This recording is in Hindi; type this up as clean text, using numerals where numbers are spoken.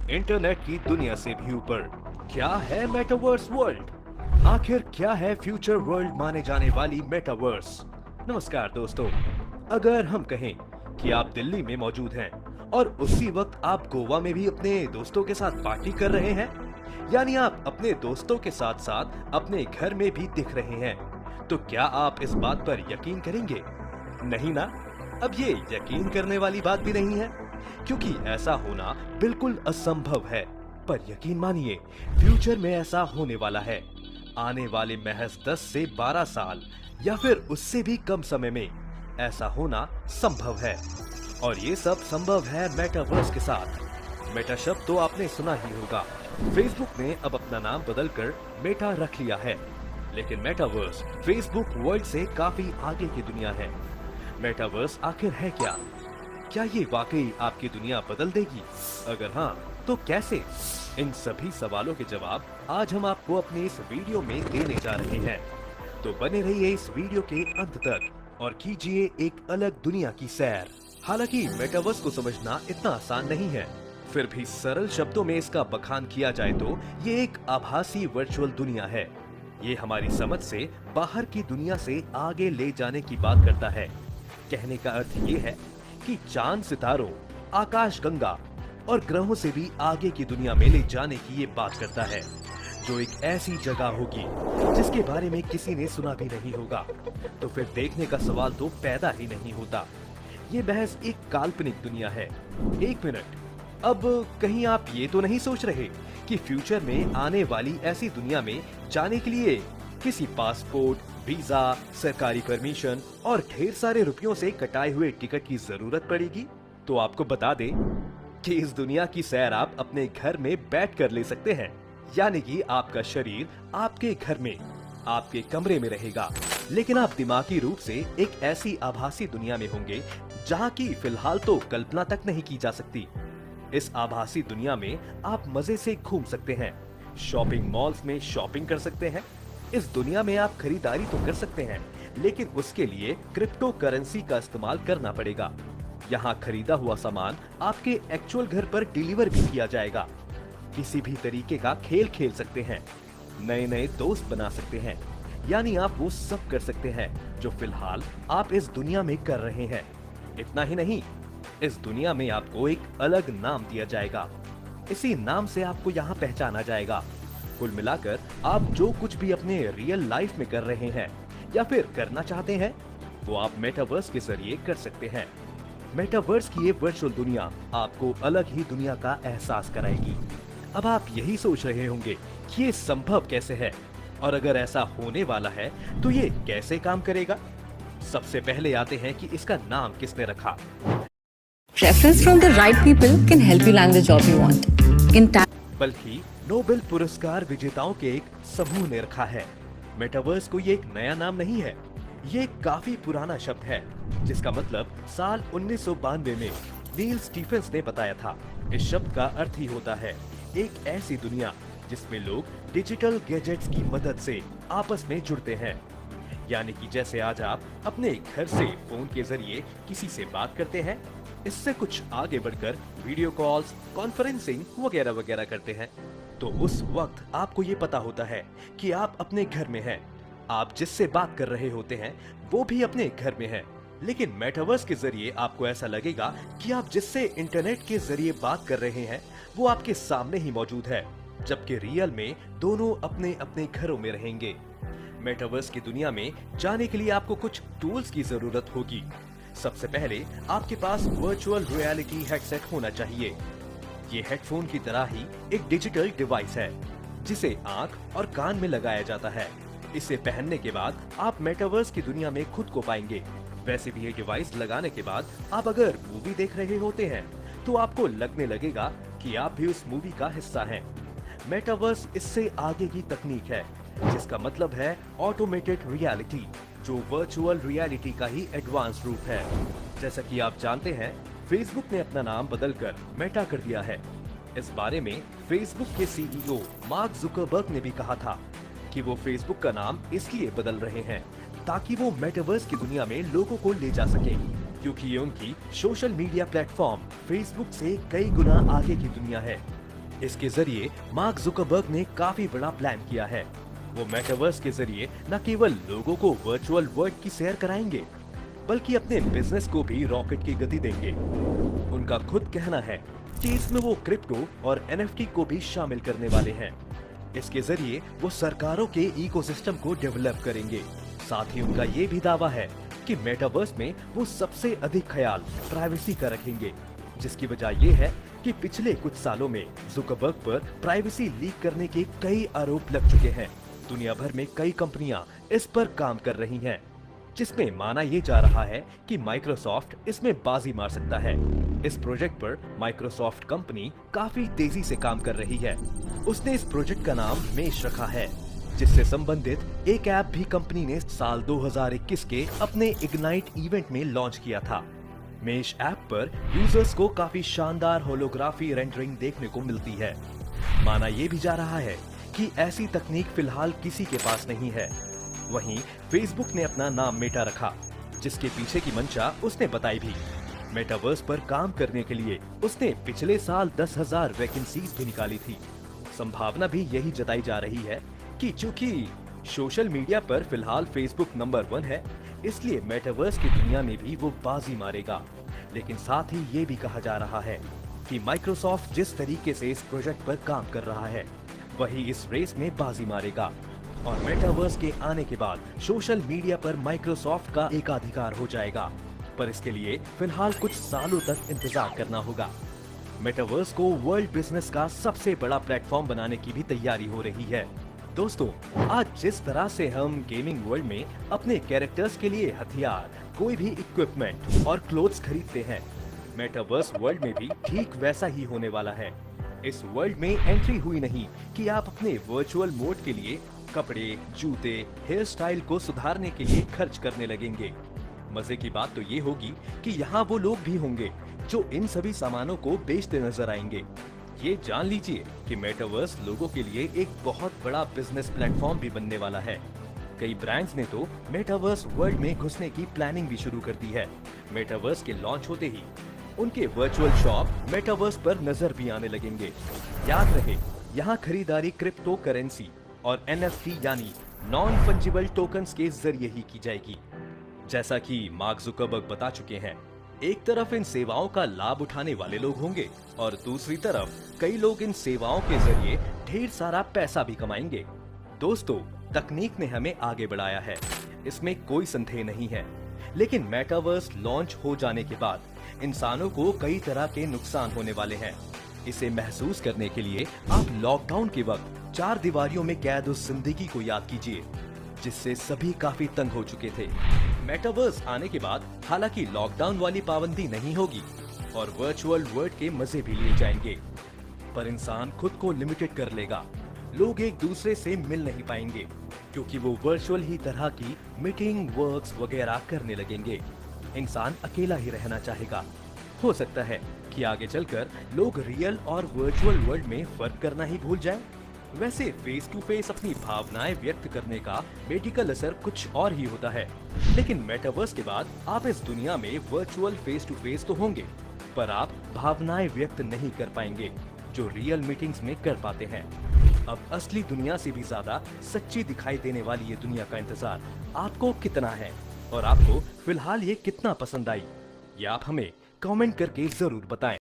इंटरनेट की दुनिया से भी ऊपर। क्या है मेटावर्स वर्ल्ड? आखिर क्या है फ्यूचर वर्ल्ड माने जाने वाली मेटावर्स? नमस्कार दोस्तों, अगर हम कहें कि आप दिल्ली में मौजूद हैं और उसी वक्त आप गोवा में भी अपने दोस्तों के साथ पार्टी कर रहे हैं, यानी आप अपने दोस्तों के साथ साथ अपने घर में भी दिख रहे हैं, तो क्या आप इस बात पर यकीन करेंगे? नहीं ना। अब ये यकीन करने वाली बात भी नहीं है, क्योंकि ऐसा होना बिल्कुल असंभव है। पर यकीन मानिए, फ्यूचर में ऐसा होने वाला है। आने वाले महज 10 से 12 साल या फिर उससे भी कम समय में ऐसा होना संभव है। और ये सब संभव है मेटावर्स के साथ। मेटा शब्द तो आपने सुना ही होगा। फेसबुक ने अब अपना नाम बदलकर मेटा रख लिया है, लेकिन मेटावर्स फेसबुक वर्ल्ड से काफी आगे की दुनिया है। मेटावर्स आखिर है क्या? क्या ये वाकई आपकी दुनिया बदल देगी? अगर हाँ, तो कैसे? इन सभी सवालों के जवाब आज हम आपको अपने इस वीडियो में देने जा रहे हैं। तो बने रहिए इस वीडियो के अंत तक और कीजिए एक अलग दुनिया की सैर। हालांकि मेटावर्स को समझना इतना आसान नहीं है, फिर भी सरल शब्दों में इसका बखान किया जाए तो ये एक आभासी वर्चुअल दुनिया है। ये हमारी समझ से बाहर की दुनिया से आगे ले जाने की बात करता है। कहने का अर्थ ये है कि चांद, सितारों, आकाश गंगा और ग्रहों से भी आगे की दुनिया में ले जाने की ये बात करता है, जो एक ऐसी जगह होगी जिसके बारे में किसी ने सुना भी नहीं होगा। तो फिर देखने का सवाल तो पैदा ही नहीं होता। ये महज एक काल्पनिक दुनिया है। एक मिनट, अब कहीं आप ये तो नहीं सोच रहे कि फ्यूचर में आने वाली ऐसी दुनिया में जाने के लिए किसी पासपोर्ट, वीजा, सरकारी परमिशन और ढेर सारे रुपयों से कटाए हुए टिकट की जरूरत पड़ेगी? तो आपको बता दें कि इस दुनिया की सैर आप अपने घर में बैठ कर ले सकते हैं। यानी कि आपका शरीर आपके घर में, आपके कमरे में रहेगा, लेकिन आप दिमागी रूप से एक ऐसी आभासी दुनिया में होंगे जहाँ की फिलहाल तो कल्पना तक नहीं की जा सकती। इस आभासी दुनिया में आप मजे से घूम सकते हैं, शॉपिंग मॉल्स में शॉपिंग कर सकते हैं। इस दुनिया में आप खरीदारी तो कर सकते हैं, लेकिन उसके लिए क्रिप्टो करेंसी का इस्तेमाल करना पड़ेगा। यहाँ खरीदा हुआ सामान आपके एक्चुअल घर पर डिलीवर भी किया जाएगा। किसी भी तरीके का खेल खेल सकते हैं, नए नए दोस्त बना सकते हैं, यानी आप वो सब कर सकते हैं जो फिलहाल आप इस दुनिया में कर रहे हैं। इतना ही नहीं, इस दुनिया में आपको एक अलग नाम दिया जाएगा। इसी नाम से आपको यहाँ पहचाना जाएगा। कुल मिलाकर आप जो कुछ भी अपने रियल लाइफ में कर रहे हैं या फिर करना चाहते हैं, वो आप मेटावर्स के जरिए कर सकते हैं। मेटावर्स की ये वर्चुअल दुनिया आपको अलग ही दुनिया का एहसास कराएगी। अब आप यही सोच रहे होंगे कि ये संभव कैसे है, और अगर ऐसा होने वाला है तो ये कैसे काम करेगा? सबसे पहले आते हैं कि इसका नाम किसने रखा। Reference from the right people can help you land the job you want. In बल्कि नोबेल पुरस्कार विजेताओं के एक समूह ने रखा है। मेटावर्स को ये एक नया नाम नहीं है, ये एक काफी पुराना शब्द है, जिसका मतलब साल 1992 में नील स्टीफेंस ने बताया था। इस शब्द का अर्थ ही होता है एक ऐसी दुनिया जिसमें लोग डिजिटल गैजेट्स की मदद से आपस में जुड़ते हैं। यानी कि जैसे आज आप अपने घर से फोन के जरिए किसी से बात करते हैं, इससे कुछ आगे बढ़कर वीडियो कॉल्स, कॉन्फ्रेंसिंग वगैरह वगैरह करते हैं, तो उस वक्त आपको ये पता होता है कि आप अपने घर में हैं। आप जिससे बात कर रहे होते हैं वो भी अपने घर में है, लेकिन मेटावर्स के जरिए आपको ऐसा लगेगा कि आप जिससे इंटरनेट के जरिए बात कर रहे हैं वो आपके सामने ही मौजूद है, जबकि रियल में दोनों अपने अपने घरों में रहेंगे। मेटावर्स की दुनिया में जाने के लिए आपको कुछ टूल्स की जरूरत होगी। सबसे पहले आपके पास वर्चुअल रियलिटी हेडसेट होना चाहिए। ये हेडफोन की तरह ही एक डिजिटल डिवाइस है, जिसे आंख और कान में लगाया जाता है। इसे पहनने के बाद आप मेटावर्स की दुनिया में खुद को पाएंगे। वैसे भी ये डिवाइस लगाने के बाद आप अगर मूवी देख रहे होते हैं तो आपको लगने लगेगा कि आप भी उस मूवी का हिस्सा हैं। मेटावर्स इससे आगे की तकनीक है, जिसका मतलब है ऑटोमेटेड रियलिटी, जो वर्चुअल रियलिटी का ही एडवांस रूप है। जैसा कि आप जानते हैं, फेसबुक ने अपना नाम बदलकर मेटा कर दिया है। इस बारे में फेसबुक के सीईओ मार्क जुकरबर्ग ने भी कहा था कि वो फेसबुक का नाम इसलिए बदल रहे हैं ताकि वो मेटावर्स की दुनिया में लोगों को ले जा सके, क्योंकि ये उनकी सोशल मीडिया प्लेटफॉर्म फेसबुक से कई गुना आगे की दुनिया है। इसके जरिए मार्क जुकरबर्ग ने काफी बड़ा प्लान किया है। वो मेटावर्स के जरिए न केवल लोगों को वर्चुअल वर्ल्ड की सैर कराएंगे, बल्कि अपने बिजनेस को भी रॉकेट की गति देंगे। उनका खुद कहना है कि इसमें वो क्रिप्टो और एनएफटी को भी शामिल करने वाले हैं। इसके जरिए वो सरकारों के इकोसिस्टम को डेवलप करेंगे। साथ ही उनका ये भी दावा है कि मेटावर्स में वो सबसे अधिक ख्याल प्राइवेसी का रखेंगे, जिसकी वजह ये है कि पिछले कुछ सालों में जुकरबर्ग पर प्राइवेसी लीक करने के कई आरोप लग चुके हैं। दुनिया भर में कई कंपनियां इस पर काम कर रही हैं, जिसमें माना ये जा रहा है कि माइक्रोसॉफ्ट इसमें बाजी मार सकता है। इस प्रोजेक्ट पर माइक्रोसॉफ्ट कंपनी काफी तेजी से काम कर रही है। उसने इस प्रोजेक्ट का नाम मेश रखा है, जिससे संबंधित एक ऐप भी कंपनी ने साल 2021 के अपने इग्नाइट इवेंट में लॉन्च किया था। मेश ऐप पर यूजर्स को काफी शानदार होलोग्राफी रेंडरिंग देखने को मिलती है। माना ये भी जा रहा है कि ऐसी तकनीक फिलहाल किसी के पास नहीं है। वहीं फेसबुक ने अपना नाम मेटा रखा, जिसके पीछे की मंशा उसने बताई भी। मेटावर्स पर काम करने के लिए उसने पिछले साल 10,000 वैकेंसीज भी निकाली थी। संभावना भी यही जताई जा रही है कि चूंकि सोशल मीडिया पर फिलहाल फेसबुक नंबर 1 है, इसलिए मेटावर्स की दुनिया में भी वो बाजी मारेगा। लेकिन साथ ही ये भी कहा जा रहा है कि माइक्रोसॉफ्ट जिस तरीके से इस प्रोजेक्ट पर काम कर रहा है, वही इस रेस में बाजी मारेगा। और मेटावर्स के आने के बाद सोशल मीडिया पर माइक्रोसॉफ्ट का एकाधिकार हो जाएगा, पर इसके लिए फिलहाल कुछ सालों तक इंतजार करना होगा। मेटावर्स को वर्ल्ड बिजनेस का सबसे बड़ा प्लेटफॉर्म बनाने की भी तैयारी हो रही है। दोस्तों, आज जिस तरह से हम गेमिंग वर्ल्ड में अपने कैरेक्टर्स के लिए हथियार, कोई भी इक्विपमेंट और क्लोथ्स खरीदते हैं, मेटावर्स वर्ल्ड में भी ठीक वैसा ही होने वाला है। इस वर्ल्ड में एंट्री हुई नहीं कि आप अपने वर्चुअल मोड के लिए कपड़े, जूते, हेयर स्टाइल को सुधारने के लिए खर्च करने लगेंगे। मजे की बात तो ये होगी कि यहाँ वो लोग भी होंगे जो इन सभी सामानों को बेचते नजर आएंगे। ये जान लीजिए कि मेटावर्स लोगों के लिए एक बहुत बड़ा बिजनेस प्लेटफॉर्म भी बनने वाला है। कई ब्रांड्स ने तो मेटावर्स वर्ल्ड में घुसने की प्लानिंग भी शुरू कर दी है। मेटावर्स के लॉन्च होते ही उनके वर्चुअल शॉप मेटावर्स पर नजर भी आने लगेंगे। याद रहे, यहाँ खरीदारी क्रिप्टो करेंसी और एनएफटी यानी नॉन फंजिबल टोकन्स के जरिए ही की जाएगी। जैसा कि मार्क जुकरबर्ग बता चुके हैं, एक तरफ इन सेवाओं का लाभ उठाने वाले लोग होंगे और दूसरी तरफ कई लोग इन सेवाओं के जरिए ढेर सारा पैसा भी कमाएंगे। दोस्तों, तकनीक ने हमें आगे बढ़ाया है, इसमें कोई संदेह नहीं है। लेकिन मेटावर्स लॉन्च हो जाने के बाद इंसानों को कई तरह के नुकसान होने वाले हैं। इसे महसूस करने के लिए आप लॉकडाउन के वक्त 4 दीवारियों में कैद उस जिंदगी को याद कीजिए, जिससे सभी काफी तंग हो चुके थे। मेटावर्स आने के बाद हालांकि लॉकडाउन वाली पाबंदी नहीं होगी और वर्चुअल वर्ल्ड के मजे भी लिए जाएंगे, पर इंसान खुद को लिमिटेड कर लेगा। लोग एक दूसरे से मिल नहीं पाएंगे क्योंकि वो वर्चुअल ही तरह की मीटिंग, वर्क्स वगैरह करने लगेंगे। इंसान अकेला ही रहना चाहेगा। हो सकता है कि आगे चलकर लोग रियल और वर्चुअल वर्ल्ड में फर्क करना ही भूल जाएं। वैसे फेस टू फेस अपनी भावनाएं व्यक्त करने का मेडिकल असर कुछ और ही होता है, लेकिन मेटावर्स के बाद आप इस दुनिया में वर्चुअल फेस टू फेस तो होंगे, पर आप भावनाएं व्यक्त नहीं कर पाएंगे जो रियल मीटिंग्स में कर पाते हैं। अब असली दुनिया से भी ज्यादा सच्ची दिखाई देने वाली ये दुनिया का इंतजार आपको कितना है और आपको फिलहाल ये कितना पसंद आई, ये आप हमें कमेंट करके जरूर बताएं।